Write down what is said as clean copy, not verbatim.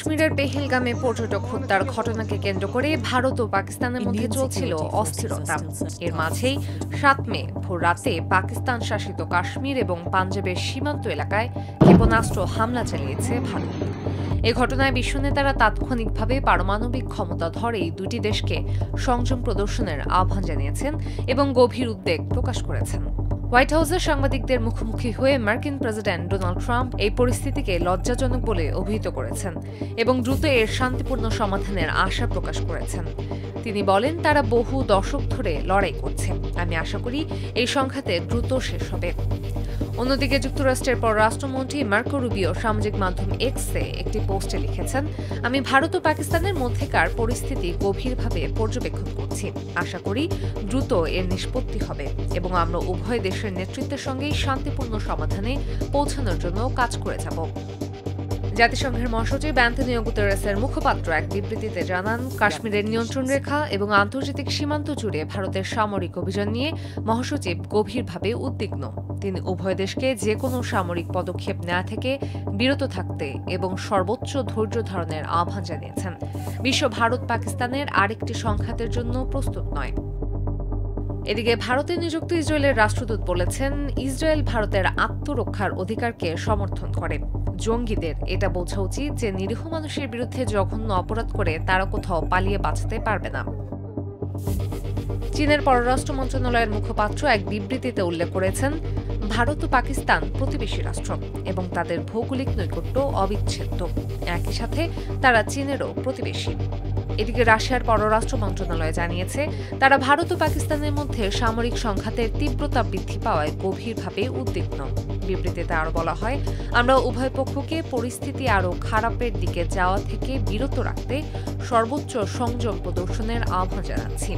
কাশ্মীরের পেহেলগামে পর্যটক হত্যার ঘটনাকে কেন্দ্র করে ভারত ও পাকিস্তানের মধ্যে চলছিল অস্থিরতা। এর মাঝেই ৭ মে ভোর রাতে পাকিস্তান শাসিত কাশ্মীর এবং পাঞ্জাবের সীমান্ত এলাকায় ক্ষেপণাস্ত্র হামলা চালিয়েছে ভারত। এ ঘটনায় বিশ্ব নেতারা তাৎক্ষণিকভাবে পারমাণবিক ক্ষমতা ধরেই দুটি দেশকে সংযম প্রদর্শনের আহ্বান জানিয়েছেন এবং গভীর উদ্বেগ প্রকাশ করেছেন। হোয়াইট হাউসের সাংবাদিকদের মুখোমুখি হয়ে মার্কিন প্রেসিডেন্ট ডোনাল্ড ট্রাম্প এই পরিস্থিতিকে লজ্জাজনক বলে অভিহিত করেছেন এবং দ্রুত এর শান্তিপূর্ণ সমাধানের আশা প্রকাশ করেছেন। তিনি বলেন, তারা বহু দশক ধরে লড়াই করছে। আমি আশা করি এই সংঘাতে দ্রুত শেষ হবে। অন্যদিকে যুক্তরাষ্ট্রের পররাষ্ট্রমন্ত্রী মার্কো রুবিও সামাজিক মাধ্যম এক্সে একটি পোস্টে লিখেছেন, আমি ভারত ও পাকিস্তানের মধ্যেকার পরিস্থিতি গভীরভাবে পর্যবেক্ষণ করছি। আশা করি দ্রুত এর নিষ্পত্তি হবে এবং আমরা উভয় দেশের নেতৃত্বের সঙ্গেই শান্তিপূর্ণ সমাধানে পৌঁছানোর জন্য কাজ করে যাব। জাতিসংঘের মহাসচিব অ্যান্টনিও গুতেরেসের মুখপাত্র এক বিবৃতিতে জানান, কাশ্মীরের নিয়ন্ত্রণ রেখা এবং আন্তর্জাতিক সীমান্ত জুড়ে ভারতের সামরিক অভিযান নিয়ে মহাসচিব গভীরভাবে উদ্বিগ্ন। তিনি উভয় দেশকে যে কোনো সামরিক পদক্ষেপ নেওয়া থেকে বিরত থাকতে এবং সর্বোচ্চ ধৈর্য ধারণের আহ্বান জানিয়েছেন। বিশ্ব ভারত পাকিস্তানের আরেকটি সংঘাতের জন্য প্রস্তুত নয়। এদিকে ভারতে নিযুক্ত ইসরায়েলের রাষ্ট্রদূত বলেছেন, ইসরায়েল ভারতের আত্মরক্ষার অধিকারকে সমর্থন করে। জঙ্গিদের এটা বোঝা উচিত যে নিরীহ মানুষের বিরুদ্ধে জঘন্য অপরাধ করে তারা কোথাও পালিয়ে বাঁচতে পারবে না। চীনের পররাষ্ট্র মন্ত্রণালয়ের মুখপাত্র এক বিবৃতিতে উল্লেখ করেছেন, ভারত ও পাকিস্তান প্রতিবেশী রাষ্ট্র এবং তাদের ভৌগোলিক নৈকট্য অবিচ্ছেদ্য। একই সাথে তারা চীনেরও প্রতিবেশী। এদিকে রাশিয়ার পররাষ্ট্র মন্ত্রণালয় জানিয়েছে, তারা ভারত ও পাকিস্তানের মধ্যে সামরিক সংঘাতের তীব্রতা বৃদ্ধি পাওয়ায় গভীরভাবে উদ্বিগ্ন। বিবৃতিতে আরও বলা হয়, আমরা উভয় পক্ষকে পরিস্থিতি আরও খারাপের দিকে যাওয়া থেকে বিরত রাখতে সর্বোচ্চ সংযম প্রদর্শনের আহ্বান জানাচ্ছি।